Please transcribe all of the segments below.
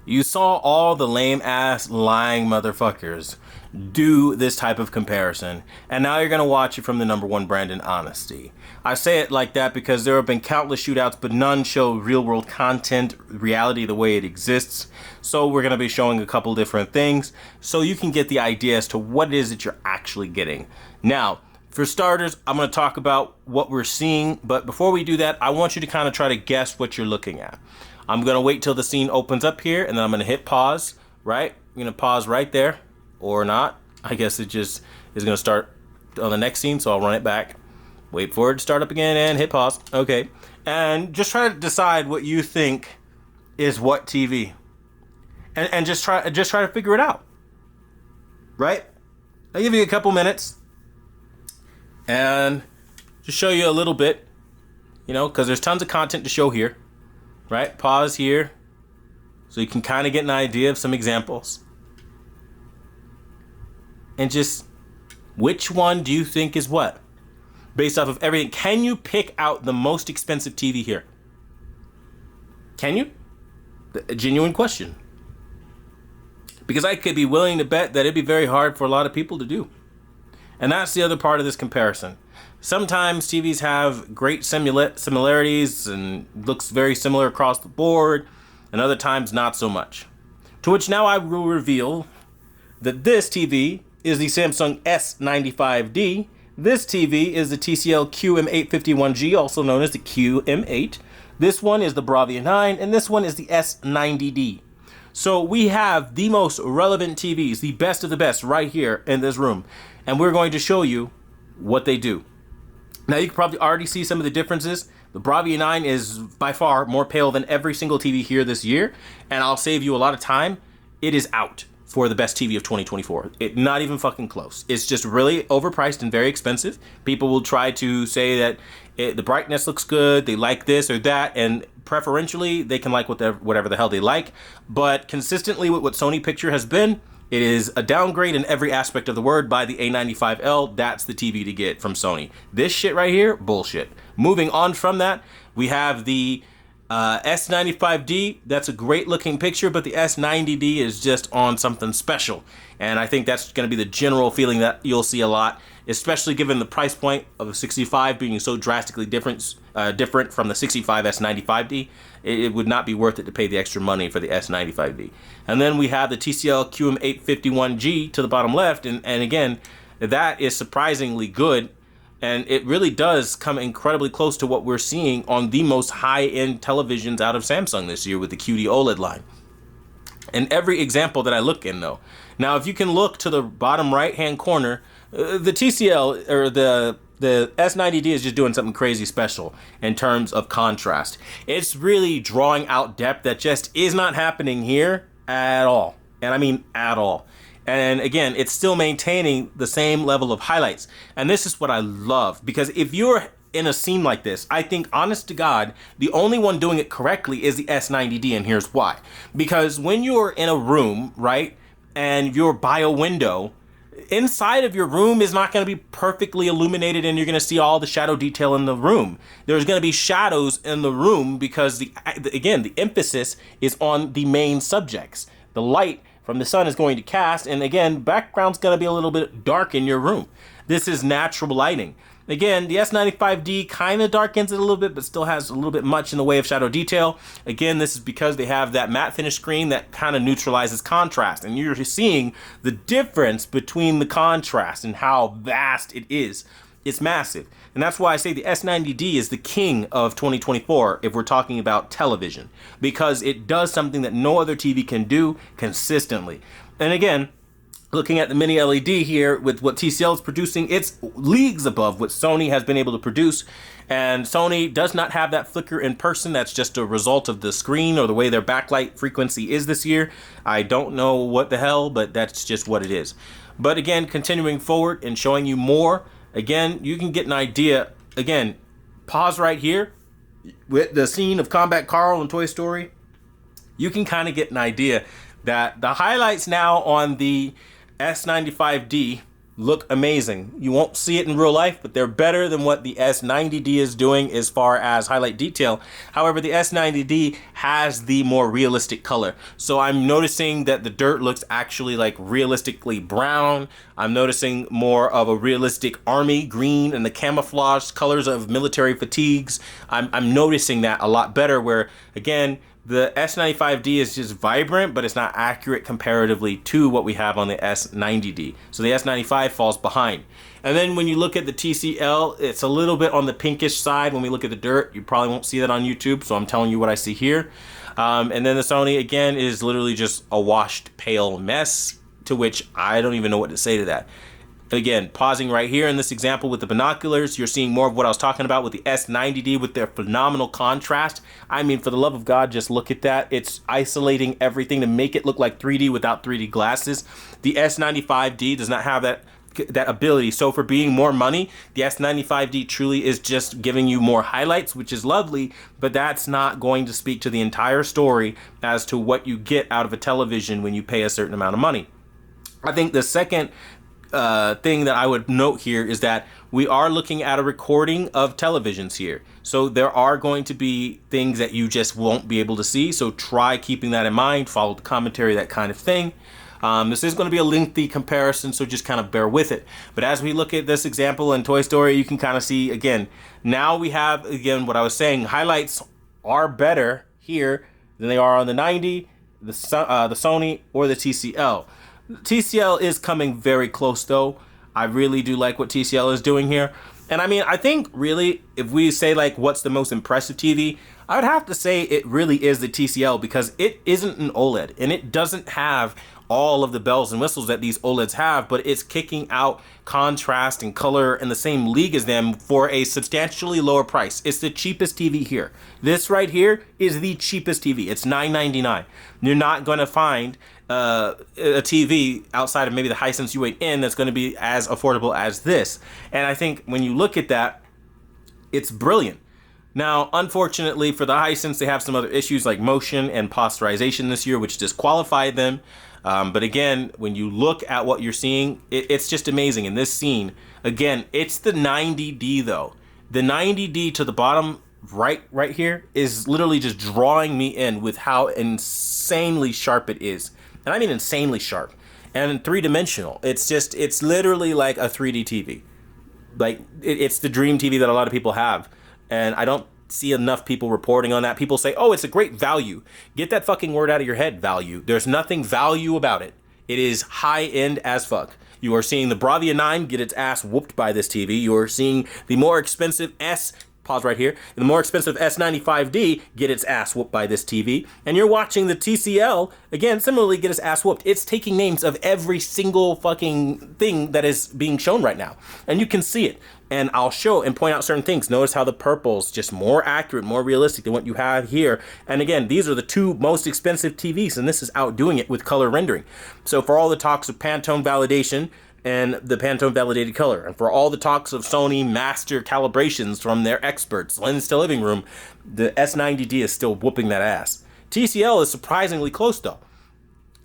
You saw all the lame ass lying motherfuckers do this type of comparison, and now you're gonna watch it from the number one brand in honesty. I say it like that because there have been countless shootouts, but none show real world content, reality the way it exists. So we're gonna be showing a couple different things so you can get the idea as to what it is that you're actually getting. Now, for starters, I'm gonna talk about what we're seeing, but before we do that, I want you to kind of try to guess what you're looking at. I'm gonna wait till the scene opens up here, and then I'm gonna hit pause, right? I'm gonna pause right there. Or not. I guess it just is going to start on the next scene, so I'll run it back. Wait for it to start up again and hit pause. Okay. And just try to decide what you think is what TV. And just try to figure it out. Right? I'll give you a couple minutes and just show you a little bit, you know, because there's tons of content to show here. Right? Pause here so you can kind of get an idea of some examples. And just, which one do you think is what? Based off of everything. Can you pick out the most expensive TV here? Can you? A genuine question. Because I could be willing to bet that it'd be very hard for a lot of people to do. And that's the other part of this comparison. Sometimes TVs have great similarities and looks very similar across the board, and other times not so much. To which now I will reveal that this TV is the Samsung S95D. This TV is the TCL QM8 51G, also known as the QM8. This one is the Bravia 9, and this one is the S90D. So we have the most relevant TVs, the best of the best, right here in this room. And we're going to show you what they do. Now, you can probably already see some of the differences. The Bravia 9 is by far more pale than every single TV here this year, and I'll save you a lot of time. It is out for the best TV of 2024. Not even fucking close. It's just really overpriced and very expensive. People will try to say that the brightness looks good, they like this or that, and preferentially they can like whatever the hell they like. But consistently with what Sony Picture has been, it is a downgrade in every aspect of the word by the A95L. That's the TV to get from Sony. This shit right here, bullshit. Moving on from that, we have the S95D. That's a great looking picture, but the S90D is just on something special. And I think that's going to be the general feeling that you'll see a lot, especially given the price point of a 65 being so drastically different from the 65 S95D. It would not be worth it to pay the extra money for the S95D. And then we have the TCL QM8 51G to the bottom left, and again, that is surprisingly good. And it really does come incredibly close to what we're seeing on the most high-end televisions out of Samsung this year with the QD OLED line. And every example that I look in, though. Now, if you can look to the bottom right-hand corner, the TCL, or the S90D is just doing something crazy special in terms of contrast. It's really drawing out depth that just is not happening here at all. And I mean at all. And again, it's still maintaining the same level of highlights. And this is what I love, because if you're in a scene like this, I think, honest to God, the only one doing it correctly is the S90D, and here's why. Because when you're in a room, right, and you're by a window, inside of your room is not going to be perfectly illuminated, and you're going to see all the shadow detail in the room. There's going to be shadows in the room because, again, the emphasis is on the main subjects. The light from the sun is going to cast, and again, background's going to be a little bit dark in your room. This is natural lighting. Again, the S95D kind of darkens it a little bit, but still has a little bit much in the way of shadow detail. Again, this is because they have that matte finish screen that kind of neutralizes contrast, and you're seeing the difference between the contrast and how vast it is. It's massive. And that's why I say the S90D is the king of 2024 if we're talking about television, because it does something that no other TV can do consistently. And again, looking at the mini LED here with what TCL is producing, it's leagues above what Sony has been able to produce. And Sony does not have that flicker in person. That's just a result of the screen or the way their backlight frequency is this year. I don't know what the hell, but that's just what it is. But again, continuing forward and showing you more, again, you can get an idea. Again, pause right here with the scene of Combat Carl in Toy Story. You can kind of get an idea that the highlights now on the S95D look amazing. You won't see it in real life, but they're better than what the S90D is doing as far as highlight detail. However, the S90D has the more realistic color. So I'm noticing that the dirt looks actually like realistically brown. I'm noticing more of a realistic army green and the camouflage colors of military fatigues. I'm noticing that a lot better, where again, the S95D is just vibrant, but it's not accurate comparatively to what we have on the S90D. So the S95 falls behind. And then when you look at the TCL, it's a little bit on the pinkish side. When we look at the dirt, you probably won't see that on YouTube, so I'm telling you what I see here. And then the Sony, again, is literally just a washed, pale mess, to which I don't even know what to say to that. Again, pausing right here in this example with the binoculars, you're seeing more of what I was talking about with the S90D with their phenomenal contrast. I mean, for the love of God, just look at that. It's isolating everything to make it look like 3D without 3D glasses. The S95D does not have that ability. So for being more money, the S95D truly is just giving you more highlights, which is lovely, but that's not going to speak to the entire story as to what you get out of a television when you pay a certain amount of money. I think the second thing that I would note here is that we are looking at a recording of televisions here. So there are going to be things that you just won't be able to see. So try keeping that in mind, follow the commentary, that kind of thing. This is going to be a lengthy comparison, so just kind of bear with it. But as we look at this example in Toy Story, you can kind of see, again, now we have, again, what I was saying, highlights are better here than they are on the 90, the Sony, or the TCL. TCL is coming very close though. I really do like what TCL is doing here. And I mean, I think really, if we say like what's the most impressive TV, I would have to say it really is the TCL, because it isn't an OLED and it doesn't have all of the bells and whistles that these OLEDs have, but it's kicking out contrast and color in the same league as them for a substantially lower price. It's the cheapest TV here. This right here is the cheapest TV. It's $9.99. You're not going to find a TV outside of maybe the Hisense U8N that's going to be as affordable as this. And I think when you look at that, it's brilliant. Now, unfortunately for the Hisense, they have some other issues like motion and posterization this year, which disqualified them. But again, when you look at what you're seeing, it's just amazing. In this scene, again, it's the 90D though. The 90D to the bottom right here is literally just drawing me in with how insanely sharp it is. And I mean insanely sharp. And three-dimensional. It's literally like a 3D TV. Like, it's the dream TV that a lot of people have. And I don't see enough people reporting on that. People say, oh, it's a great value. Get that fucking word out of your head, value. There's nothing value about it. It is high-end as fuck. You are seeing the Bravia 9 get its ass whooped by this TV. You are seeing the more expensive pause right here, the more expensive S95D get its ass whooped by this TV. And you're watching the TCL, again, similarly get its ass whooped. It's taking names of every single fucking thing that is being shown right now. And you can see it. And I'll show and point out certain things. Notice how the purple's just more accurate, more realistic than what you have here. And again, these are the two most expensive TVs, and this is outdoing it with color rendering. So for all the talks of Pantone validation and the Pantone validated color, and for all the talks of Sony master calibrations from their experts, Lens to Living Room, the S90D is still whooping that ass. TCL is surprisingly close though.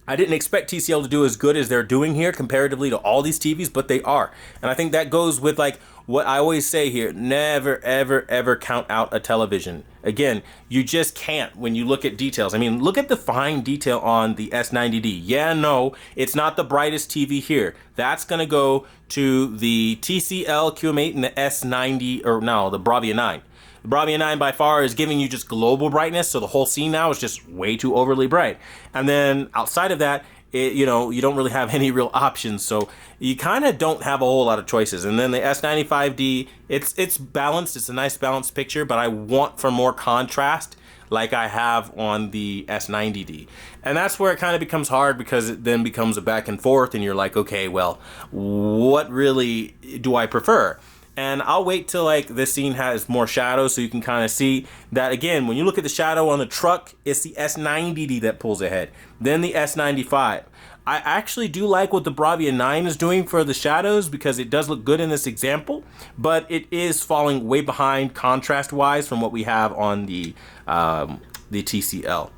I didn't expect TCL to do as good as they're doing here comparatively to all these TVs, but they are. And I think that goes with like what I always say here, never, ever, ever count out a television. Again, you just can't when you look at details. I mean, look at the fine detail on the S90D. Yeah, no, it's not the brightest TV here. That's going to go to the TCL QM8 and the S90, or no, the Bravia 9. The Bravia 9 by far is giving you just global brightness, so the whole scene now is just way too overly bright. And then outside of that, you don't really have any real options, so you kind of don't have a whole lot of choices. And then the S95D, it's balanced. It's a nice balanced picture, but I want for more contrast like I have on the S90D. And that's where it kind of becomes hard, because it then becomes a back and forth, and you're like, okay, well, what really do I prefer? And I'll wait till like this scene has more shadow so you can kind of see that. Again, when you look at the shadow on the truck, it's the S90D that pulls ahead, then the S95. I actually do like what the Bravia 9 is doing for the shadows, because it does look good in this example, but it is falling way behind contrast wise from what we have on the TCL.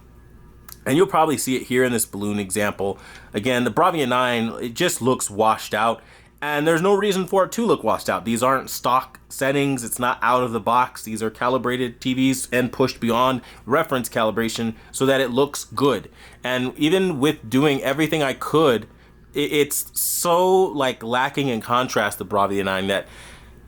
And you'll probably see it here in this balloon example. Again, the Bravia 9, it just looks washed out. And there's no reason for it to look washed out. These aren't stock settings. It's not out of the box. These are calibrated TVs and pushed beyond reference calibration so that it looks good. And even with doing everything I could, it's so like lacking in contrast, the Bravia 9, that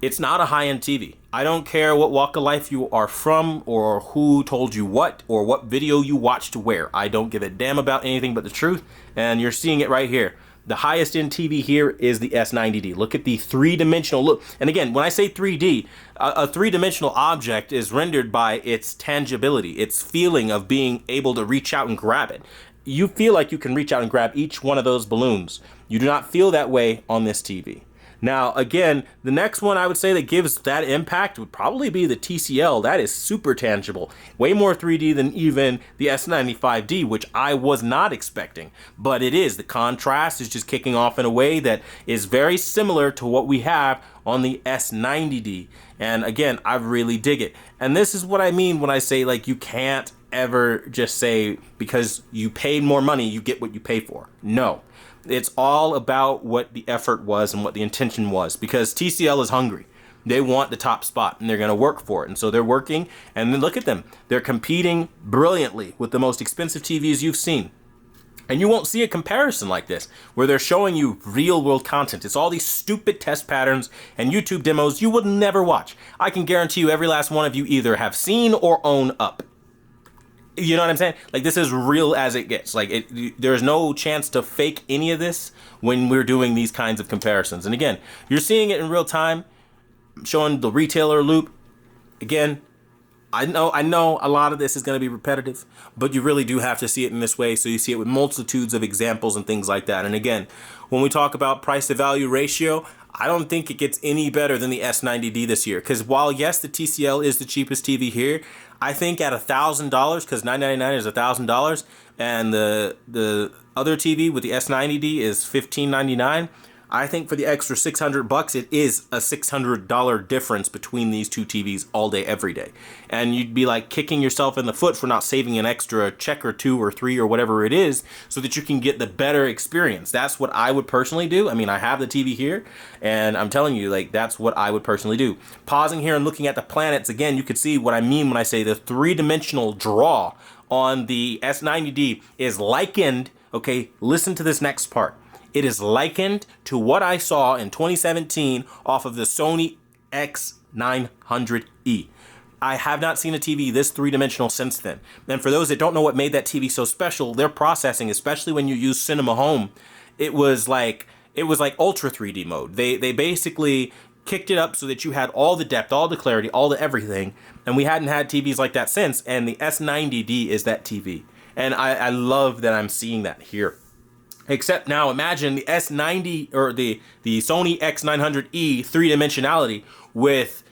it's not a high-end TV. I don't care what walk of life you are from or who told you what or what video you watched where. I don't give a damn about anything but the truth, and you're seeing it right here. The highest end TV here is the S90D. Look at the three-dimensional look. And again, when I say 3D, a three-dimensional object is rendered by its tangibility, its feeling of being able to reach out and grab it. You feel like you can reach out and grab each one of those balloons. You do not feel that way on this TV. Now, again, the next one I would say that gives that impact would probably be the TCL. That is super tangible. Way more 3D than even the S95D, which I was not expecting. But it is. The contrast is just kicking off in a way that is very similar to what we have on the S90D. And again, I really dig it. And this is what I mean when I say, like, you can't ever just say because you paid more money, you get what you pay for. No. It's all about what the effort was and what the intention was, because TCL is hungry. They want the top spot and they're going to work for it. And so they're working, and then look at them. They're competing brilliantly with the most expensive TVs you've seen. And you won't see a comparison like this where they're showing you real world content. It's all these stupid test patterns and YouTube demos you would never watch. I can guarantee you every last one of you either have seen or own up. You know what I'm saying? Like, this is real as it gets. Like, there's no chance to fake any of this when we're doing these kinds of comparisons. And again, you're seeing it in real time, showing the retailer loop. Again, I know a lot of this is going to be repetitive, but you really do have to see it in this way. So you see it with multitudes of examples and things like that. And again, when we talk about price to value ratio, I don't think it gets any better than the S90D this year. Because while, yes, the TCL is the cheapest TV here, I think at $1,000, because $999 is $1,000, and the other TV with the S90D is $1,599. I think for the extra $600, it is a $600 difference between these two TVs all day, every day. And you'd be like kicking yourself in the foot for not saving an extra check or two or three or whatever it is so that you can get the better experience. That's what I would personally do. I mean, I have the TV here, and I'm telling you, like, that's what I would personally do. Pausing here and looking at the planets, again, you can see what I mean when I say the three-dimensional draw on the S90D is likened, okay, listen to this next part. It is likened to what I saw in 2017 off of the Sony X900E. I have not seen a TV this three-dimensional since then. And for those that don't know what made that TV so special, their processing, especially when you use Cinema Home, it was like ultra 3D mode. They basically kicked it up so that you had all the depth, all the clarity, all the everything. And we hadn't had TVs like that since. And the S90D is that TV. And I love that I'm seeing that here. Except now imagine the S90 or the Sony X900E three-dimensionality with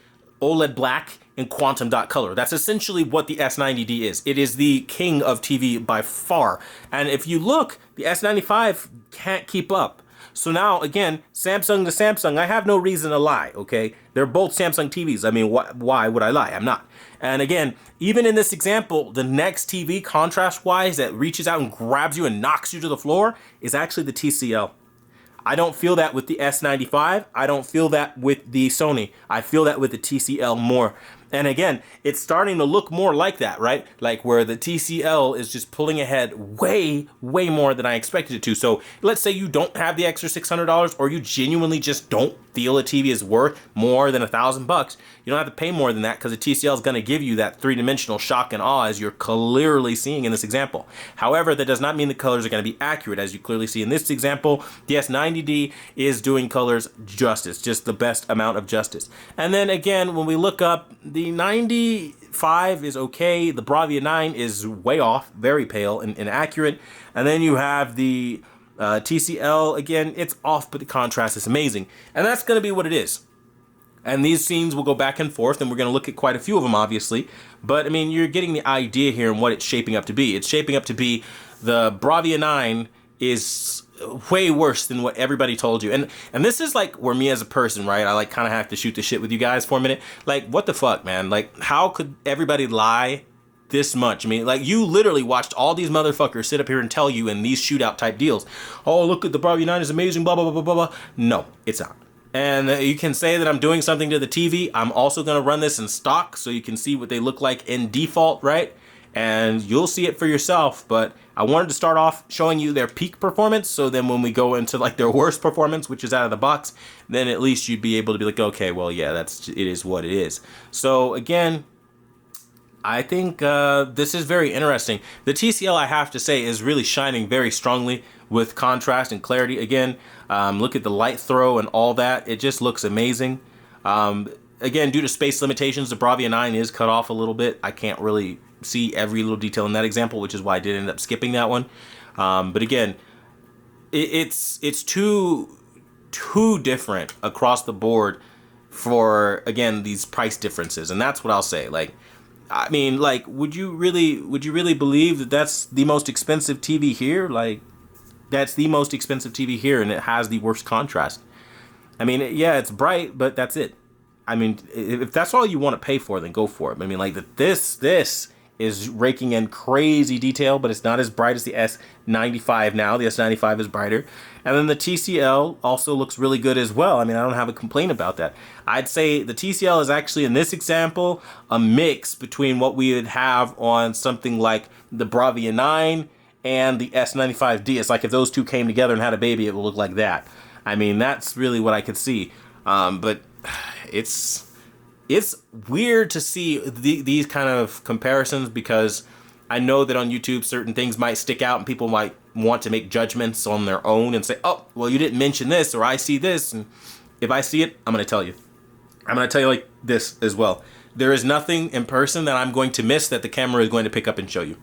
OLED black and quantum dot color. That's essentially what the S90D is. It is the king of TV by far. And if you look, the S95 can't keep up. So now, again, Samsung to Samsung, I have no reason to lie, okay? They're both Samsung TVs. I mean, why would I lie? I'm not. And again, even in this example, the next TV contrast-wise that reaches out and grabs you and knocks you to the floor is actually the TCL. I don't feel that with the S95. I don't feel that with the Sony. I feel that with the TCL more. And again, it's starting to look more like that, right? Like where the TCL is just pulling ahead way, way more than I expected it to. So let's say you don't have the extra $600 or you genuinely just don't feel a TV is worth more than $1,000. You don't have to pay more than that because the TCL is going to give you that three-dimensional shock and awe as you're clearly seeing in this example. However, that does not mean the colors are going to be accurate. As you clearly see in this example, the S90D is doing colors justice, just the best amount of justice. And then again, when we look up, the 95 is okay. The Bravia 9 is way off, very pale and inaccurate. And then you have the TCL, again, it's off, but the contrast is amazing. And that's going to be what it is. And these scenes will go back and forth, and we're going to look at quite a few of them, obviously. But, I mean, you're getting the idea here and what it's shaping up to be. It's shaping up to be the Bravia 9 is way worse than what everybody told you. And this is like where me as a person, right? I like kind of have to shoot the shit with you guys for a minute. Like, what the fuck, man? Like, how could everybody lie this much. I mean, like, you literally watched all these motherfuckers sit up here and tell you in these shootout type deals, oh, look at the Bravia 9 is amazing, blah, blah, blah, blah, blah, blah. No, it's not. And you can say that I'm doing something to the TV. I'm also going to run this in stock so you can see what they look like in default, right? And you'll see it for yourself. But I wanted to start off showing you their peak performance, so then when we go into like their worst performance, which is out of the box, then at least you'd be able to be like, okay, well, yeah, it is what it is. So again, I think this is very interesting. The TCL, I have to say, is really shining very strongly with contrast and clarity. Again, look at the light throw and all that. It just looks amazing. Again, due to space limitations, the Bravia 9 is cut off a little bit. I can't really see every little detail in that example, which is why I did end up skipping that one. But again, it's too different across the board for, again, these price differences. And that's what I'll say. Like, I mean, like, would you really believe that that's the most expensive TV here? Like, that's the most expensive TV here, and it has the worst contrast. I mean, yeah, it's bright, but that's it. I mean, if that's all you want to pay for, then go for it. I mean, like, this is raking in crazy detail, but it's not as bright as the S95 now. The S95 is brighter. And then the TCL also looks really good as well. I mean, I don't have a complaint about that. I'd say the TCL is actually, in this example, a mix between what we would have on something like the Bravia 9 and the S95D. It's like if those two came together and had a baby, it would look like that. I mean, that's really what I could see. But it's weird to see these kind of comparisons, because I know that on YouTube certain things might stick out and people might want to make judgments on their own and say, oh, well, you didn't mention this, or I see this. And if I see it, I'm going to tell you. I'm going to tell you like this as well. There is nothing in person that I'm going to miss that the camera is going to pick up and show you.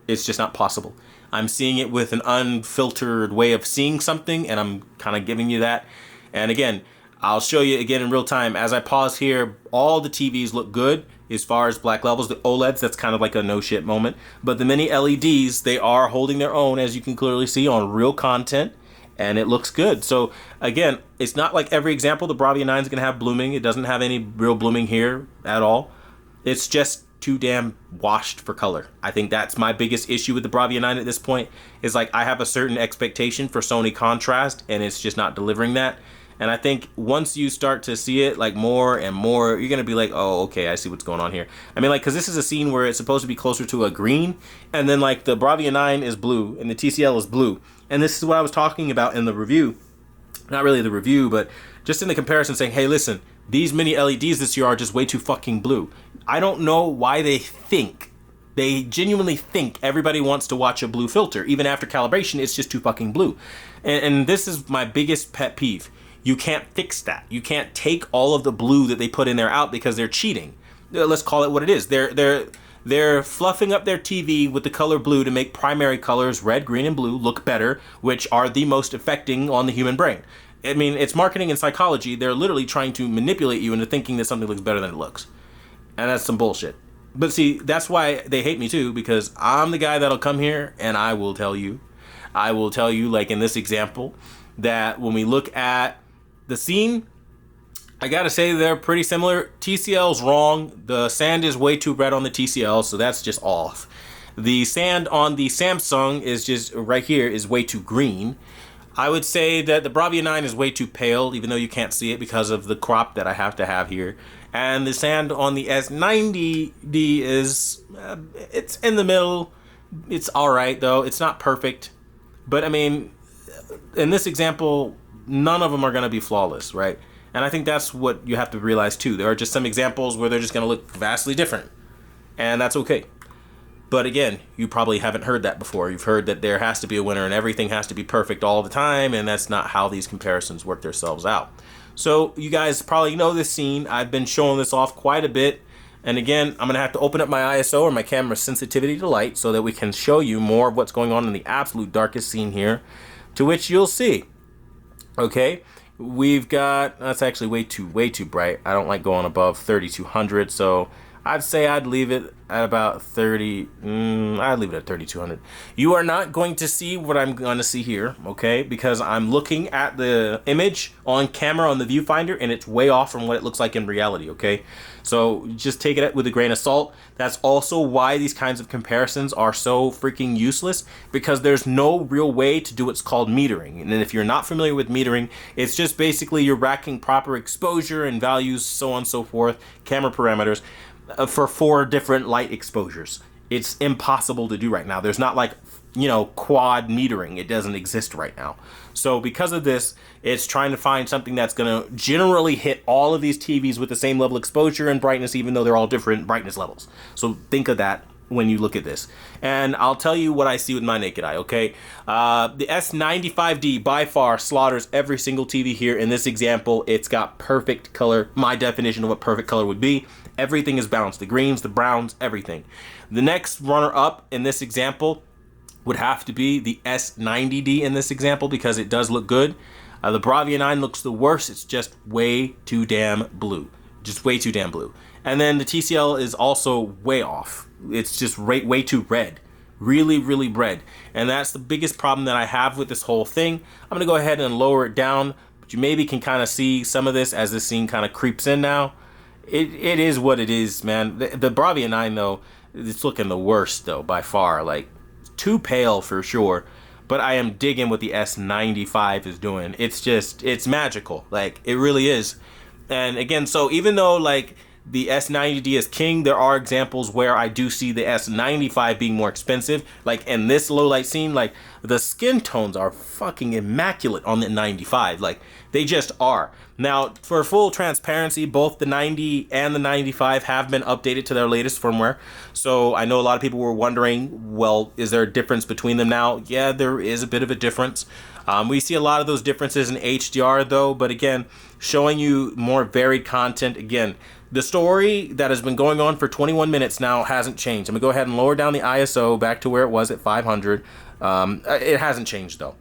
It's just not possible. I'm seeing it with an unfiltered way of seeing something, and I'm kind of giving you that. And again, I'll show you again in real time. As I pause here, all the TVs look good as far as black levels. The OLEDs, that's kind of like a no shit moment. But the mini LEDs, they are holding their own, as you can clearly see, on real content. And it looks good. So again, it's not like every example the Bravia 9 is going to have blooming. It doesn't have any real blooming here at all. It's just too damn washed for color. I think that's my biggest issue with the Bravia 9 at this point, is like I have a certain expectation for Sony contrast, and it's just not delivering that. And I think once you start to see it like more and more, you're going to be like, oh, okay, I see what's going on here. I mean, like, because this is a scene where it's supposed to be closer to a green, and then like the Bravia 9 is blue and the TCL is blue. And this is what I was talking about in the review. Not really the review, but just in the comparison, saying, hey, listen, these mini LEDs this year are just way too fucking blue. I don't know why they genuinely think everybody wants to watch a blue filter. Even after calibration, it's just too fucking blue. And this is my biggest pet peeve. You can't fix that. You can't take all of the blue that they put in there out, because they're cheating. Let's call it what it is. They're fluffing up their TV with the color blue to make primary colors, red, green, and blue, look better, which are the most affecting on the human brain. I mean, it's marketing and psychology. They're literally trying to manipulate you into thinking that something looks better than it looks. And that's some bullshit. But see, that's why they hate me too, because I'm the guy that'll come here and I will tell you, like in this example, that when we look at the scene, I gotta say they're pretty similar. TCL's wrong. The sand is way too red on the TCL, so that's just off. The sand on the Samsung is just right here is way too green. I would say that the Bravia 9 is way too pale, even though you can't see it because of the crop that I have to have here. And the sand on the S90D is, it's in the middle. It's all right, though. It's not perfect. But, I mean, in this example, none of them are going to be flawless, right? And I think that's what you have to realize, too. There are just some examples where they're just going to look vastly different. And that's okay. But again, you probably haven't heard that before. You've heard that there has to be a winner and everything has to be perfect all the time, and that's not how these comparisons work themselves out. So you guys probably know this scene. I've been showing this off quite a bit. And again, I'm going to have to open up my ISO, or my camera's sensitivity to light, so that we can show you more of what's going on in the absolute darkest scene here, to which you'll see. Okay, we've got, that's actually way too bright. I don't like going above 3200, so I'd say I'd leave it at about 30. I'd leave it at 3200. You are not going to see what I'm going to see here, okay? Because I'm looking at the image on camera on the viewfinder, and it's way off from what it looks like in reality, okay? So just take it with a grain of salt. That's also why these kinds of comparisons are so freaking useless, because there's no real way to do what's called metering. And then if you're not familiar with metering, it's just basically you're racking proper exposure and values, so on and so forth, camera parameters, for 4 different light exposures. It's impossible to do right now. There's not like, you know, quad metering. It doesn't exist right now. So because of this, it's trying to find something that's going to generally hit all of these TVs with the same level of exposure and brightness, even though they're all different brightness levels. So think of that when you look at this. And I'll tell you what I see with my naked eye, okay? The S95D by far slaughters every single TV here. In this example, it's got perfect color. My definition of what perfect color would be. Everything is balanced. The greens, the browns, everything. The next runner-up in this example would have to be the S90D in this example, because it does look good. The Bravia 9 looks the worst. It's just way too damn blue. Just way too damn blue. And then the TCL is also way off. It's just way too red. Really, really red. And that's the biggest problem that I have with this whole thing. I'm going to go ahead and lower it down, but you maybe can kind of see some of this as this scene kind of creeps in now. It is what it is, man. The Bravia 9, though, it's looking the worst, though, by far. Like, too pale for sure. But I am digging what the S95 is doing. It's just, it's magical. Like, it really is. And again, so even though, like, the S90D is king, there are examples where I do see the S95 being more expensive. Like in this low light scene, like the skin tones are fucking immaculate on the 95. Like they just are. Now, for full transparency, both the 90 and the 95 have been updated to their latest firmware. So I know a lot of people were wondering, well, is there a difference between them now? Yeah, there is a bit of a difference. We see a lot of those differences in HDR though, but again, showing you more varied content. Again, the story that has been going on for 21 minutes now hasn't changed. I'm gonna go ahead and lower down the ISO back to where it was at 500. It hasn't changed though.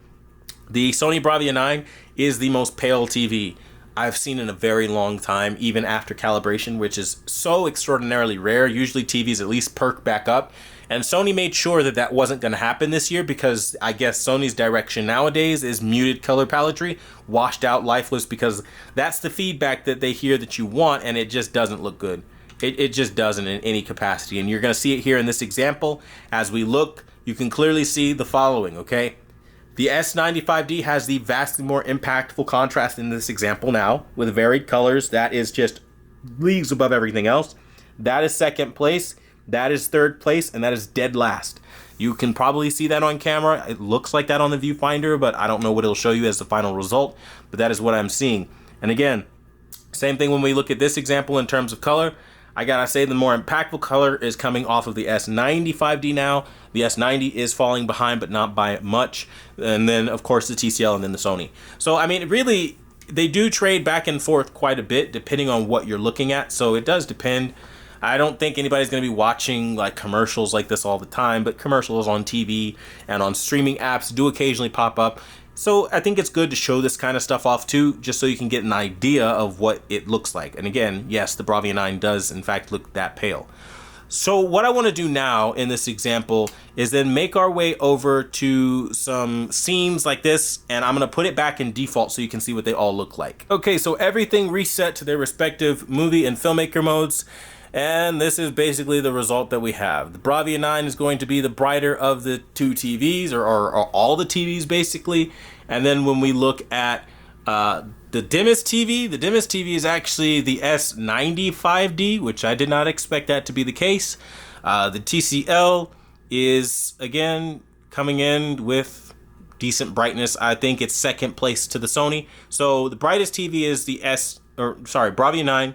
The Sony Bravia 9 is the most pale TV I've seen in a very long time, even after calibration, which is so extraordinarily rare. Usually TVs at least perk back up. And Sony made sure that that wasn't going to happen this year, because I guess Sony's direction nowadays is muted color paletry, washed out, lifeless, because that's the feedback that they hear that you want, and it just doesn't look good. It just doesn't in any capacity. And you're going to see it here in this example. As we look, you can clearly see the following, okay? The S95D has the vastly more impactful contrast in this example now, with varied colors. That is just leagues above everything else. That is second place. That is third place, and that is dead last. You can probably see that on camera. It looks like that on the viewfinder, but I don't know what it'll show you as the final result, but that is what I'm seeing. And again, same thing when we look at this example in terms of color. I gotta say the more impactful color is coming off of the S95D now. The S90 is falling behind, but not by much. And then, of course, the TCL and then the Sony. So, I mean, really, they do trade back and forth quite a bit depending on what you're looking at. So it does depend. I don't think anybody's going to be watching like commercials like this all the time, but commercials on TV and on streaming apps do occasionally pop up. So I think it's good to show this kind of stuff off too, just so you can get an idea of what it looks like. And again, yes, the Bravia 9 does in fact look that pale. So what I want to do now in this example is then make our way over to some scenes like this, and I'm going to put it back in default so you can see what they all look like. Okay, so everything reset to their respective movie and filmmaker modes. And this is basically the result that we have. The Bravia 9 is going to be the brighter of the two TVs, or all the TVs basically. And then when we look at the dimmest TV is actually the S95D, which I did not expect that to be the case. The TCL is, again, coming in with decent brightness. I think it's second place to the Sony. So the brightest TV is the Bravia 9.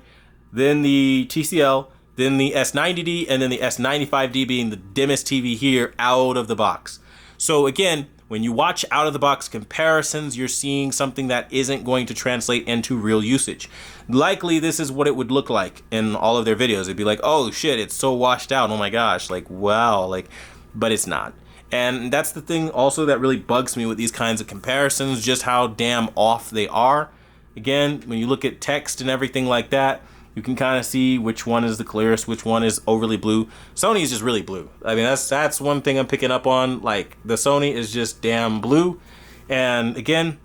Then the TCL, then the S90D, and then the S95D being the dimmest TV here out of the box. So again, when you watch out of the box comparisons, you're seeing something that isn't going to translate into real usage. Likely this is what it would look like in all of their videos. It'd be like, oh shit, it's so washed out, oh my gosh, like wow, like, but it's not. And that's the thing also that really bugs me with these kinds of comparisons, just how damn off they are. Again, when you look at text and everything like that, You can kind of see which one is the clearest, which one is overly blue. Sony is just really blue. I mean, that's one thing I'm picking up on. Like, the Sony is just damn blue. And again,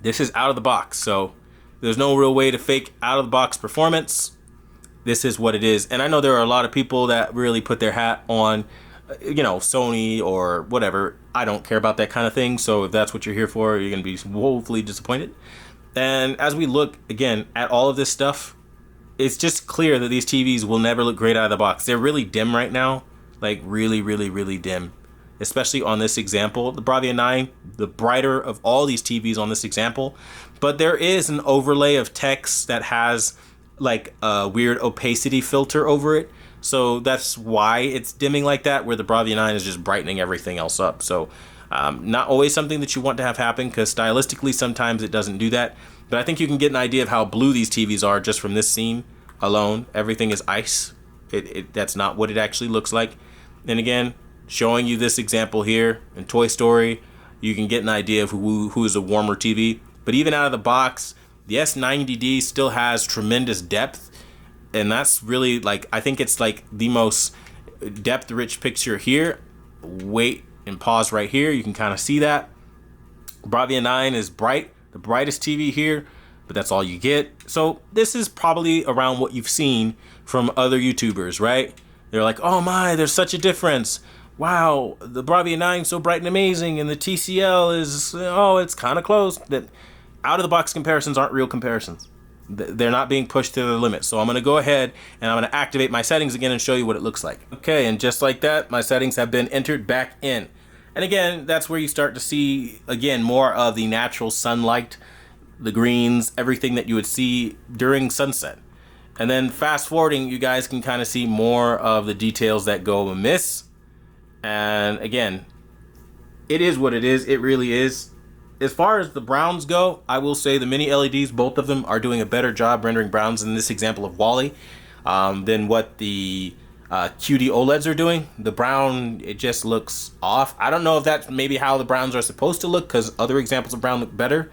this is out of the box, so there's no real way to fake out of the box performance. This is what it is. And I know there are a lot of people that really put their hat on, you know, Sony or whatever. I don't care about that kind of thing. So if that's what you're here for, you're going to be woefully disappointed. And as we look again at all of this stuff, it's just clear that these TVs will never look great out of the box. They're really dim right now, like really, really, really dim, especially on this example. The Bravia 9, the brighter of all these TVs on this example, but there is an overlay of text that has like a weird opacity filter over it. So that's why it's dimming like that, where the Bravia 9 is just brightening everything else up. So not always something that you want to have happen, because stylistically sometimes it doesn't do that. But I think you can get an idea of how blue these TVs are just from this scene alone. Everything is ice. That's not what it actually looks like. And again, showing you this example here in Toy Story, you can get an idea of who is a warmer TV. But even out of the box, the S90D still has tremendous depth. And that's really, like, I think it's like the most depth-rich picture here. Wait and pause right here. You can kind of see that. Bravia 9 is bright, the brightest TV here, but that's all you get. So this is probably around what you've seen from other YouTubers, right? They're like, oh my, there's such a difference. Wow, the Bravia 9 is so bright and amazing, and the TCL is, oh, it's kind of close. That out-of-the-box comparisons aren't real comparisons. They're not being pushed to their limit. So I'm going to go ahead and I'm going to activate my settings again and show you what it looks like. Okay, and just like that, my settings have been entered back in. And again, that's where you start to see, again, more of the natural sunlight, the greens, everything that you would see during sunset. And then fast forwarding, you guys can kind of see more of the details that go amiss. And again, it is what it is. It really is. As far as the browns go, I will say the mini LEDs, both of them are doing a better job rendering browns in this example of Wally than what the QD OLEDs are doing. The brown, it just looks off. I don't know if that's maybe how the browns are supposed to look, because other examples of brown look better.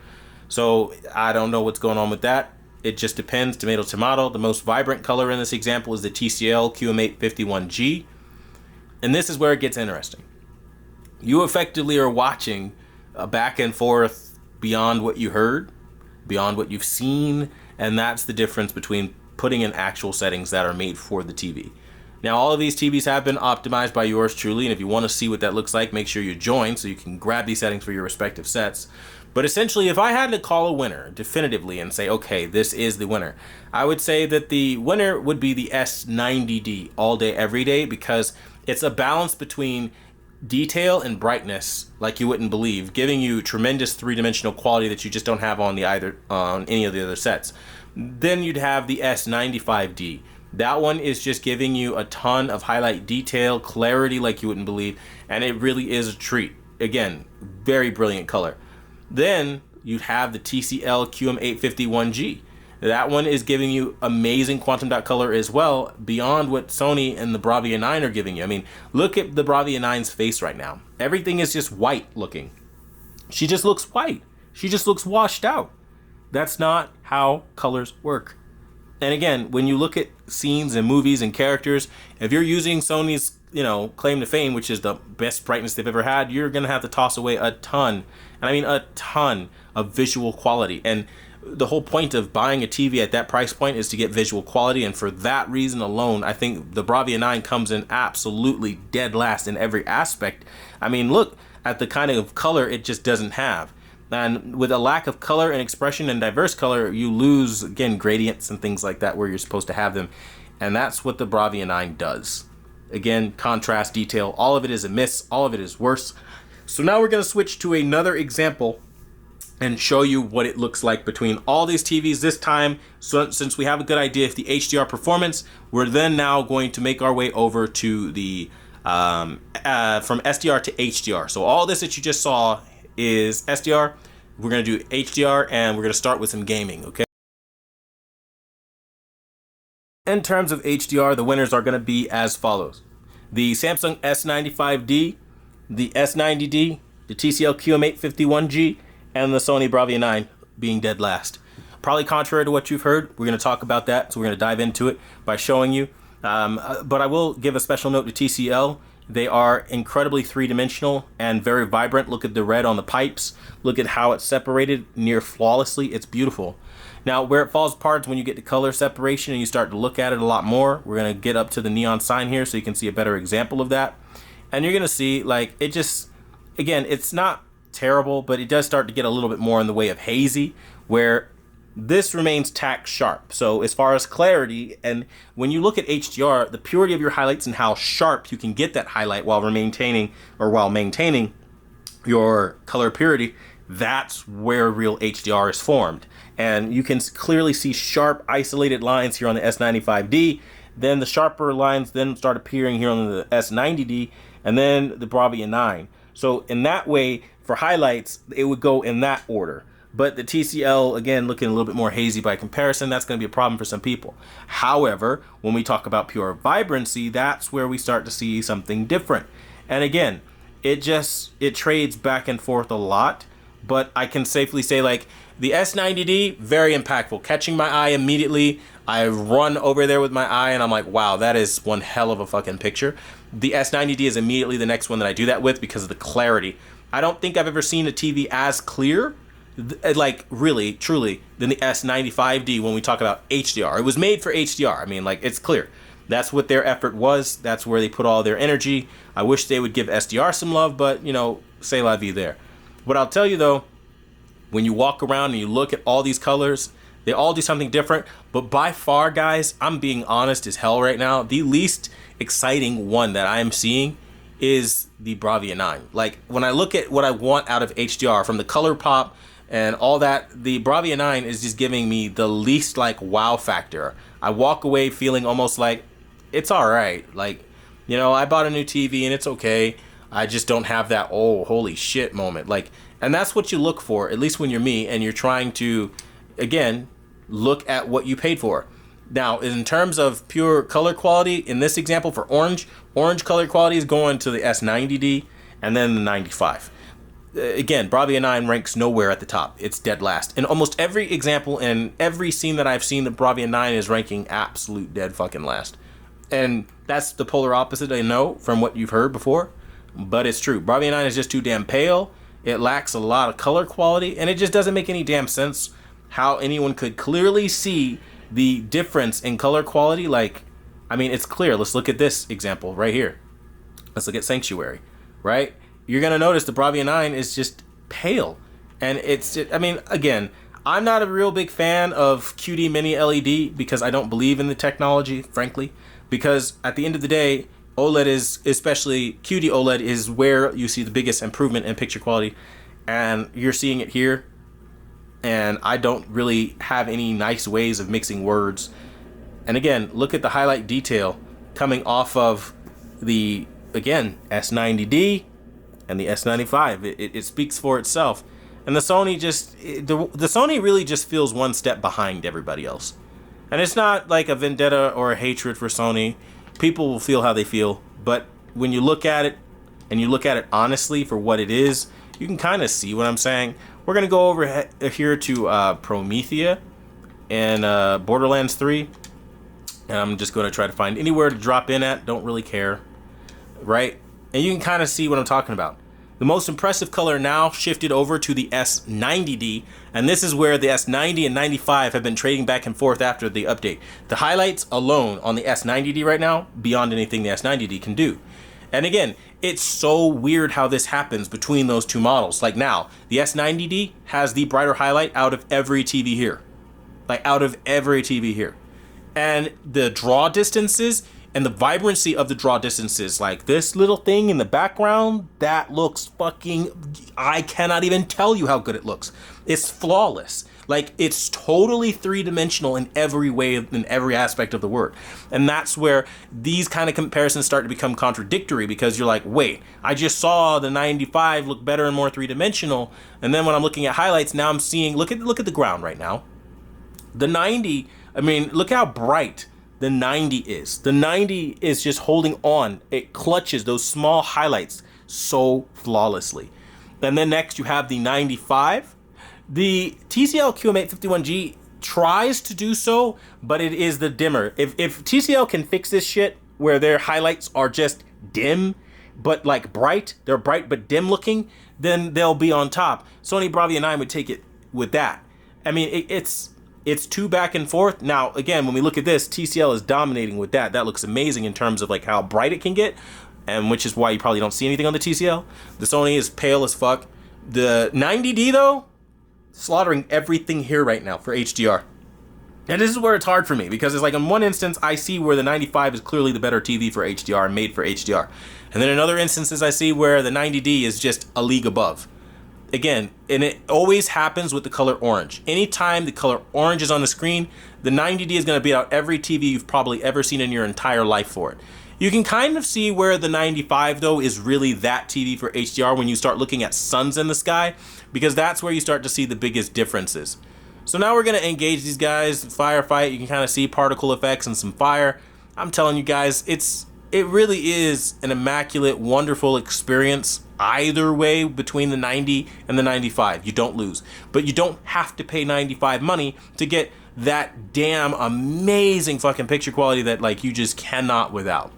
So I don't know what's going on with that. It just depends, tomato, tomato. The most vibrant color in this example is the TCL QM8 51G. And this is where it gets interesting. You effectively are watching a back and forth beyond what you heard, beyond what you've seen, and that's the difference between putting in actual settings that are made for the TV. Now, all of these TVs have been optimized by yours truly, and if you want to see what that looks like, make sure you join so you can grab these settings for your respective sets. But essentially, if I had to call a winner definitively and say, okay, this is the winner, I would say that the winner would be the S90D all day, every day, because it's a balance between detail and brightness like you wouldn't believe, giving you tremendous three-dimensional quality that you just don't have on any of the other sets. Then you'd have the S95D. That one is just giving you a ton of highlight detail, clarity like you wouldn't believe, and it really is a treat. Again, very brilliant color. Then you'd have the TCL QM8 51G. That one is giving you amazing quantum dot color as well, beyond what Sony and the Bravia 9 are giving you. I mean, look at the Bravia 9's face right now. Everything is just white looking. She just looks white. She just looks washed out. That's not how colors work. And again, when you look at scenes and movies and characters, if you're using Sony's, claim to fame, which is the best brightness they've ever had, you're going to have to toss away a ton, and I mean a ton, of visual quality. And the whole point of buying a TV at that price point is to get visual quality, and for that reason alone, I think the Bravia 9 comes in absolutely dead last in every aspect. I mean, look at the kind of color it just doesn't have. And with a lack of color and expression and diverse color, you lose, again, gradients and things like that where you're supposed to have them. And that's what the Bravia 9 does. Again, contrast, detail, all of it is a miss, all of it is worse. So now we're going to switch to another example and show you what it looks like between all these TVs this time. So since we have a good idea of the HDR performance, we're then now going to make our way over to the from SDR to HDR. So all this that you just saw is SDR. We're going to do HDR, and we're going to start with some gaming, okay? In terms of HDR, the winners are going to be as follows. The Samsung S95D, the S90D, the TCL QM8 51G, and the Sony Bravia 9 being dead last. Probably contrary to what you've heard. We're going to talk about that, so we're going to dive into it by showing you. But I will give a special note to TCL. They are incredibly three-dimensional and very vibrant. Look at the red on the pipes. Look at how it's separated near flawlessly. It's beautiful. Now, where it falls apart is when you get to color separation and you start to look at it a lot more. We're going to get up to the neon sign here so you can see a better example of that. And you're going to see, like, it just, again, it's not terrible, but it does start to get a little bit more in the way of hazy, where this remains tack sharp. So as far as clarity, and when you look at HDR, the purity of your highlights and how sharp you can get that highlight while maintaining your color purity, that's where real HDR is formed. And you can clearly see sharp isolated lines here on the S95D. Then the sharper lines then start appearing here on the S90D, and then the Bravia 9. So in that way, for highlights, it would go in that order. But the TCL, again, looking a little bit more hazy by comparison, that's going to be a problem for some people. However, when we talk about pure vibrancy, that's where we start to see something different. And again, it trades back and forth a lot, but I can safely say, like, the S90D, very impactful, catching my eye immediately. I run over there with my eye and I'm like, wow, that is one hell of a fucking picture. The S90D is immediately the next one that I do that with because of the clarity. I don't think I've ever seen a TV as clear, like really, truly, than the S95D when we talk about HDR. It was made for HDR. I mean, like, it's clear. That's what their effort was. That's where they put all their energy. I wish they would give SDR some love, but, you know, c'est la vie there. What I'll tell you, though, when you walk around and you look at all these colors, they all do something different. But by far, guys, I'm being honest as hell right now, the least exciting one that I'm seeing is the Bravia 9. Like, when I look at what I want out of HDR, from the color pop and all that, the Bravia 9 is just giving me the least, like, wow factor. I walk away feeling almost like it's all right. Like, you know, I bought a new TV and it's okay. I just don't have that, oh, holy shit moment. Like, and that's what you look for, at least when you're me and you're trying to, again, look at what you paid for. Now, in terms of pure color quality, in this example for orange color quality is going to the S90D and then the 95. Again, Bravia 9 ranks nowhere at the top. It's dead last. In almost every example and every scene that I've seen, the Bravia 9 is ranking absolute dead fucking last. And that's the polar opposite, I know, from what you've heard before. But it's true. Bravia 9 is just too damn pale. It lacks a lot of color quality, and it just doesn't make any damn sense how anyone could clearly see the difference in color quality. Like, I mean, it's clear. Let's look at this example right here. Let's look at Sanctuary, right? You're going to notice the Bravia 9 is just pale. And it's just, I mean, again, I'm not a real big fan of QD Mini LED because I don't believe in the technology, frankly. Because at the end of the day, OLED is, especially QD OLED, is where you see the biggest improvement in picture quality. And you're seeing it here. And I don't really have any nice ways of mixing words. And again, look at the highlight detail coming off of the, again, S90D and the S95. It speaks for itself. And the Sony the Sony really just feels one step behind everybody else. And it's not like a vendetta or a hatred for Sony. People will feel how they feel. But when you look at it, and you look at it honestly for what it is, you can kind of see what I'm saying. We're going to go over here to Promethea and Borderlands 3. And I'm just going to try to find anywhere to drop in at. Don't really care. Right? And you can kind of see what I'm talking about. The most impressive color now shifted over to the S90D, and this is where the S90 and 95 have been trading back and forth after the update. The highlights alone on the S90D right now, beyond anything the S90D can do. And again, it's so weird how this happens between those two models. Like now, the S90D has the brighter highlight out of every TV here. Like out of every TV here. And the draw distances and the vibrancy of the draw distances, like this little thing in the background, that looks fucking, I cannot even tell you how good it looks. It's flawless. Like, it's totally three-dimensional in every way, in every aspect of the word. And that's where these kind of comparisons start to become contradictory, because you're like, wait, I just saw the 95 look better and more three-dimensional, and then when I'm looking at highlights, now I'm seeing, look at the ground right now. The 90, I mean, look how bright the 90 is. The 90 is just holding on. It clutches those small highlights so flawlessly. And then next you have the 95. The TCL QM8 51G tries to do so, but it is the dimmer. If TCL can fix this shit where their highlights are just dim, but like bright, they're bright but dim looking, then they'll be on top. Sony Bravia 9 would take it with that. I mean, it's too back and forth. Now, again, when we look at this, TCL is dominating with that. That looks amazing in terms of like how bright it can get, and which is why you probably don't see anything on the TCL. The Sony is pale as fuck. The 90D though, slaughtering everything here right now for HDR. And this is where it's hard for me, because it's like in one instance I see where the 95 is clearly the better TV for HDR and made for HDR. And then in other instances I see where the 90D is just a league above. Again, and it always happens with the color orange. Anytime the color orange is on the screen, the 90D is going to beat out every TV you've probably ever seen in your entire life for it. You can kind of see where the 95 though is really that TV for HDR when you start looking at suns in the sky, because that's where you start to see the biggest differences. So now we're going to engage these guys, firefight. You can kind of see particle effects and some fire. I'm telling you guys, it really is an immaculate, wonderful experience either way between the 90 and the 95. You don't lose. But you don't have to pay 95 money to get that damn amazing fucking picture quality that like you just cannot without.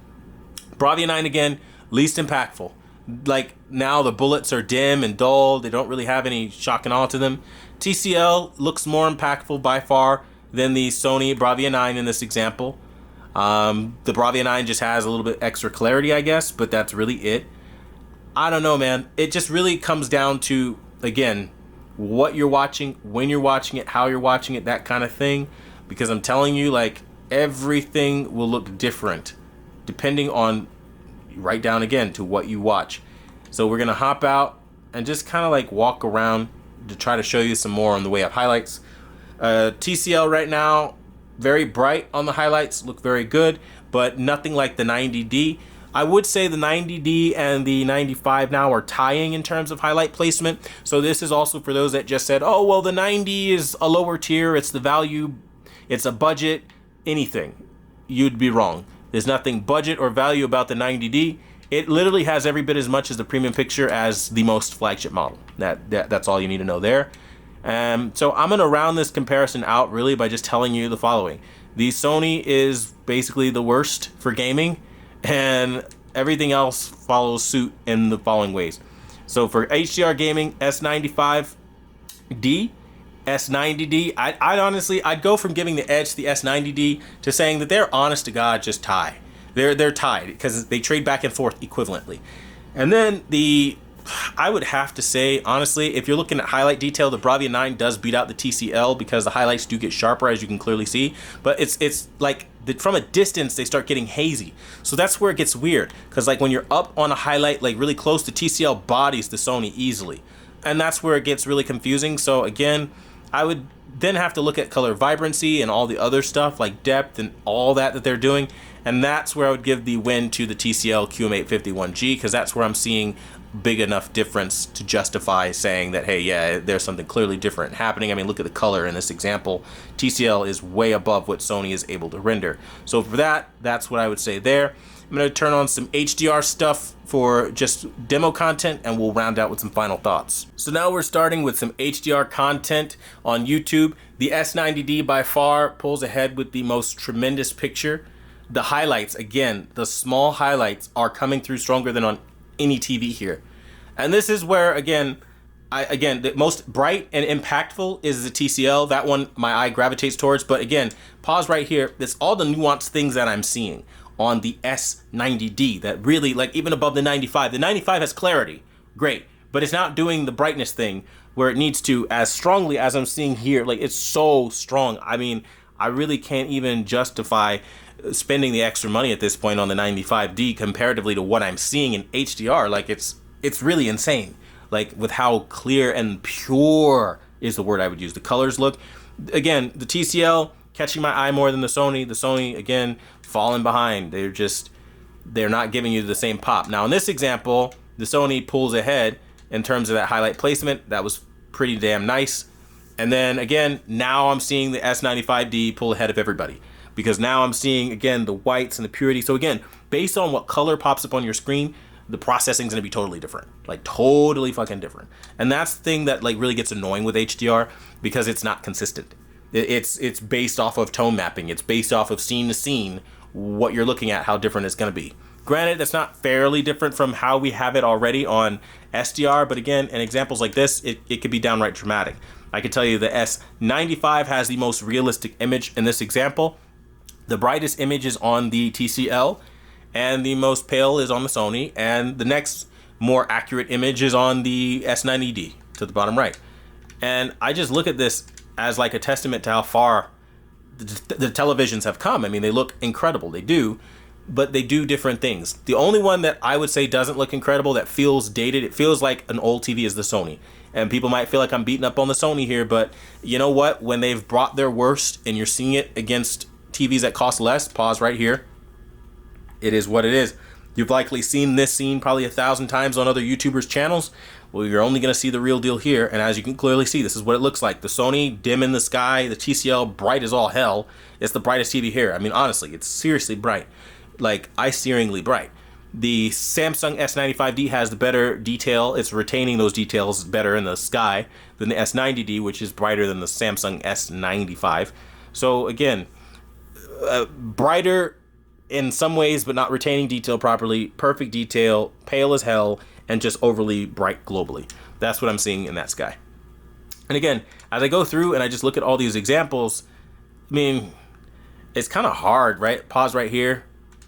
Bravia 9 again, least impactful. Like now the bullets are dim and dull. They don't really have any shock and awe to them. TCL looks more impactful by far than the Sony Bravia 9 in this example. The Bravia 9 just has a little bit extra clarity, I guess, but that's really it. I don't know, man. It just really comes down to, again, what you're watching, when you're watching it, how you're watching it, that kind of thing. Because I'm telling you, like, everything will look different depending on, right down again to what you watch. So we're going to hop out and just kind of like walk around to try to show you some more on the way up highlights. TCL right now, very bright on the highlights, look very good, but nothing like the 90D. I would say the 90D and the 95 now are tying in terms of highlight placement. So this is also for those that just said, oh, well, the 90 is a lower tier, it's the value, it's a budget, anything. You'd be wrong. There's nothing budget or value about the 90D. It literally has every bit as much as the premium picture as the most flagship model. That's all you need to know there. So I'm going to round this comparison out really by just telling you the following. The Sony is basically the worst for gaming, and everything else follows suit in the following ways. So for HDR gaming, S95D, S90D, I'd go from giving the edge to the S90D to saying that they're honest to God just tie. They're tied because they trade back and forth equivalently. And then I would have to say, honestly, if you're looking at highlight detail, the Bravia 9 does beat out the TCL because the highlights do get sharper, as you can clearly see. But it's like from a distance, they start getting hazy. So that's where it gets weird, because like when you're up on a highlight, like really close, the TCL bodies the Sony easily. And that's where it gets really confusing. So again, I would then have to look at color vibrancy and all the other stuff like depth and all that they're doing. And that's where I would give the win to the TCL QM8 51G, because that's where I'm seeing big enough difference to justify saying that, hey, yeah, there's something clearly different happening. I mean, look at the color in this example. TCL is way above what Sony is able to render. So for that, that's what I would say there. I'm going to turn on some HDR stuff for just demo content, and we'll round out with some final thoughts. So now we're starting with some HDR content on YouTube. The S90D by far pulls ahead with the most tremendous picture. The highlights, again, the small highlights are coming through stronger than on any TV here. And this is where, again, the most bright and impactful is the TCL. That one my eye gravitates towards. But again, pause right here. It's all the nuanced things that I'm seeing on the S90D that really, like, even above the 95. The 95 has clarity, great, but it's not doing the brightness thing where it needs to as strongly as I'm seeing here. Like, it's so strong. I mean, I really can't even justify spending the extra money at this point on the 95D comparatively to what I'm seeing in HDR. Like, it's really insane, like with how clear and pure is the word I would use the colors look. Again, the TCL catching my eye more than the Sony, again, falling behind. They're not giving you the same pop. Now in this example, the Sony pulls ahead in terms of that highlight placement. That was pretty damn nice. And then again, now I'm seeing the S95D pull ahead of everybody, because now I'm seeing, again, the whites and the purity. So again, based on what color pops up on your screen, the processing is going to be totally different, like totally fucking different. And that's the thing that like really gets annoying with HDR, because it's not consistent. It's based off of tone mapping. It's based off of scene to scene, what you're looking at, how different it's going to be. Granted, that's not fairly different from how we have it already on SDR, but again, in examples like this, it could be downright dramatic. I can tell you the S95 has the most realistic image in this example. The brightest image is on the TCL, and the most pale is on the Sony, and the next more accurate image is on the S90D to the bottom right. And I just look at this as like a testament to how far the televisions have come. I mean, they look incredible, they do, but they do different things. The only one that I would say doesn't look incredible, that feels dated, it feels like an old TV, is the Sony. And people might feel like I'm beating up on the Sony here, but you know what? When they've brought their worst and you're seeing it against TVs that cost less, pause right here. It is what it is. You've likely seen this scene probably 1,000 times on other YouTubers' channels. Well, you're only going to see the real deal here, and as you can clearly see, this is what it looks like. The Sony, dim in the sky, the TCL, bright as all hell. It's the brightest TV here. I mean, honestly, it's seriously bright. Like, eye-searingly bright. The Samsung S95D has the better detail. It's retaining those details better in the sky than the S90D, which is brighter than the Samsung S95. So, again, brighter in some ways, but not retaining detail properly. Perfect detail, pale as hell, and just overly bright globally. That's what I'm seeing in that sky. And again, as I go through and I just look at all these examples, I mean, it's kind of hard, right? Pause right here.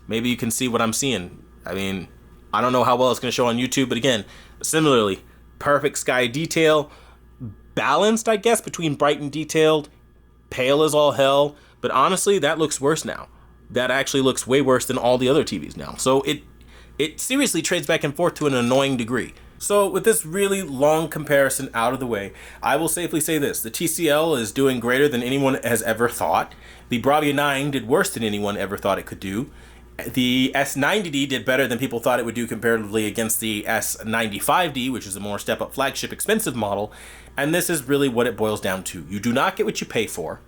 Maybe you can see what I'm seeing. I mean, I don't know how well it's going to show on YouTube, but again, similarly, perfect sky detail, balanced, I guess, between bright and detailed, pale as all hell, but honestly, that looks worse now. That actually looks way worse than all the other TVs now. So it seriously trades back and forth to an annoying degree. So with this really long comparison out of the way, I will safely say this. The TCL is doing greater than anyone has ever thought. The Bravia 9 did worse than anyone ever thought it could do. The S90D did better than people thought it would do comparatively against the S95D, which is a more step-up flagship expensive model. And this is really what it boils down to. You do not get what you pay for.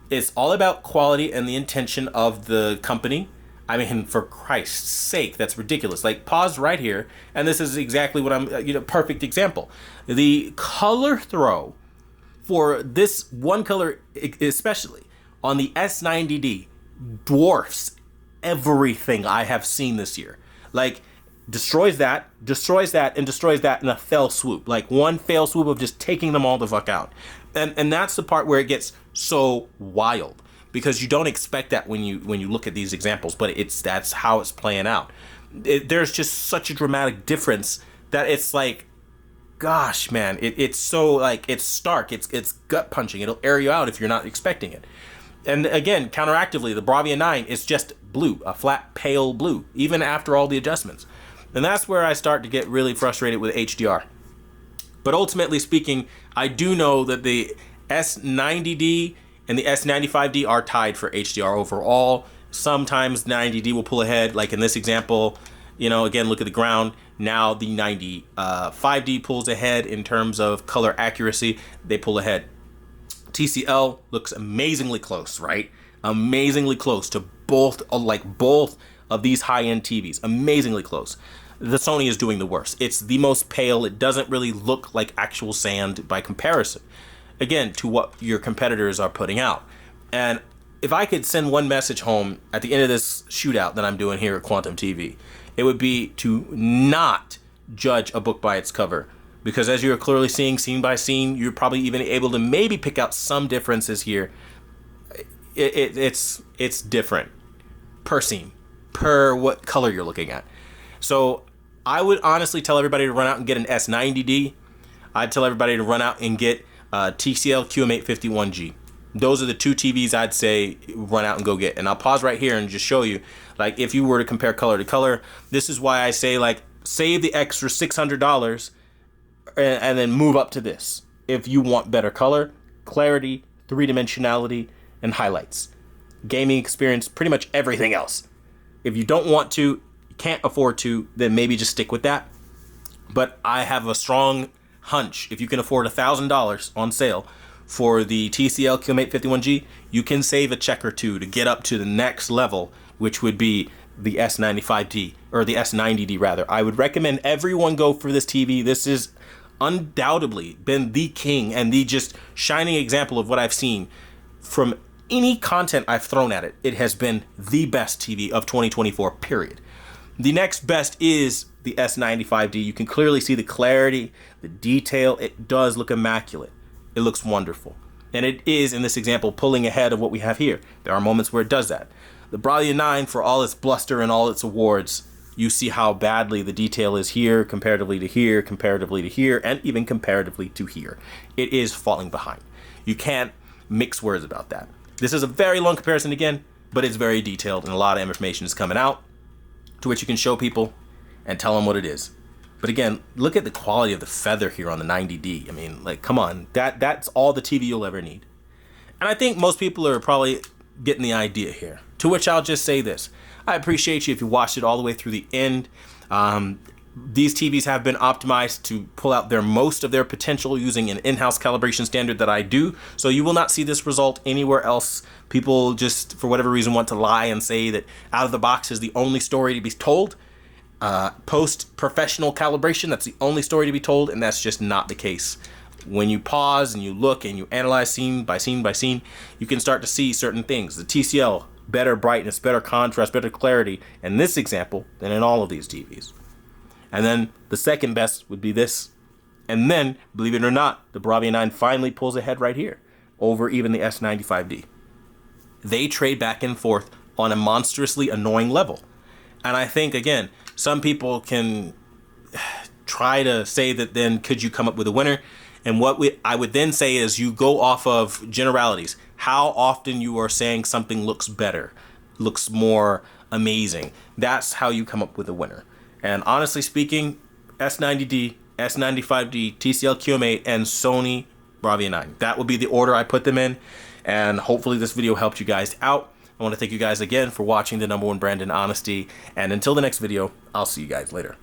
It's all about quality and the intention of the company. I mean, for Christ's sake, that's ridiculous. Like, pause right here, and this is exactly what I'm, perfect example. The color throw for this one color, especially on the S90D, dwarfs everything I have seen this year. Like, destroys that, and destroys that in a fell swoop. Like, one fell swoop of just taking them all the fuck out. And that's the part where it gets so wild, because you don't expect that when you look at these examples, but that's how it's playing out. There's just such a dramatic difference that it's like, gosh, man, it's so, like, it's stark, it's gut punching. It'll air you out if you're not expecting it. And again, counteractively, the Bravia 9 is just blue, a flat pale blue, even after all the adjustments. And that's where I start to get really frustrated with HDR. But ultimately speaking, I do know that the S90D and the S95D are tied for HDR overall. Sometimes 90D will pull ahead, like in this example, again, look at the ground. Now the 95D pulls ahead in terms of color accuracy. They pull ahead. TCL looks amazingly close, right? Amazingly close to both of these high-end TVs. Amazingly close. The Sony is doing the worst. It's the most pale. It doesn't really look like actual sand by comparison, again, to what your competitors are putting out. And if I could send one message home at the end of this shootout that I'm doing here at Quantum TV, it would be to not judge a book by its cover. Because as you're clearly seeing, scene by scene, you're probably even able to maybe pick out some differences here. It's different per scene, per what color you're looking at. So I would honestly tell everybody to run out and get an S90D. I'd tell everybody to run out and get TCL QM8 51G. Those are the two TVs I'd say run out and go get. And I'll pause right here and just show you, like, if you were to compare color to color, this is why I say, like, save the extra $600 and then move up to this if you want better color, clarity, three-dimensionality, and highlights. Gaming experience, pretty much everything else. If you don't want to, can't afford to, then maybe just stick with that. But I have a strong hunch, if you can afford $1,000 on sale for the TCL QM8 51G, you can save a check or two to get up to the next level, which would be the S95D, or the S90D rather. I would recommend everyone go for this TV. This is undoubtedly been the king and the just shining example of what I've seen from any content I've thrown at it, it has been the best TV of 2024, period. The next best is the S95D. You can clearly see the clarity, the detail. It does look immaculate. It looks wonderful. And it is, in this example, pulling ahead of what we have here. There are moments where it does that. The Bravia 9, for all its bluster and all its awards, you see how badly the detail is here, comparatively to here, comparatively to here, and even comparatively to here. It is falling behind. You can't mix words about that. This is a very long comparison again, but it's very detailed and a lot of information is coming out to which you can show people and tell them what it is. But again, look at the quality of the feather here on the 90D. I mean, like, come on, that's all the TV you'll ever need. And I think most people are probably getting the idea here, to which I'll just say this. I appreciate you if you watched it all the way through the end. These TVs have been optimized to pull out most of their potential using an in-house calibration standard that I do. So you will not see this result anywhere else. People just, for whatever reason, want to lie and say that out of the box is the only story to be told. Post-professional calibration, that's the only story to be told, and that's just not the case. When you pause and you look and you analyze scene by scene by scene, you can start to see certain things. The TCL, better brightness, better contrast, better clarity in this example than in all of these TVs. And then the second best would be this. And then, believe it or not, the Bravia 9 finally pulls ahead right here over even the S95D. They trade back and forth on a monstrously annoying level. And I think, again, some people can try to say that then could you come up with a winner? And what I would then say is you go off of generalities. How often you are saying something looks better, looks more amazing. That's how you come up with a winner. And honestly speaking, S90D, S95D, TCL QM8, and Sony Bravia 9. That would be the order I put them in. And hopefully this video helped you guys out. I want to thank you guys again for watching the #1 brand in honesty. And until the next video, I'll see you guys later.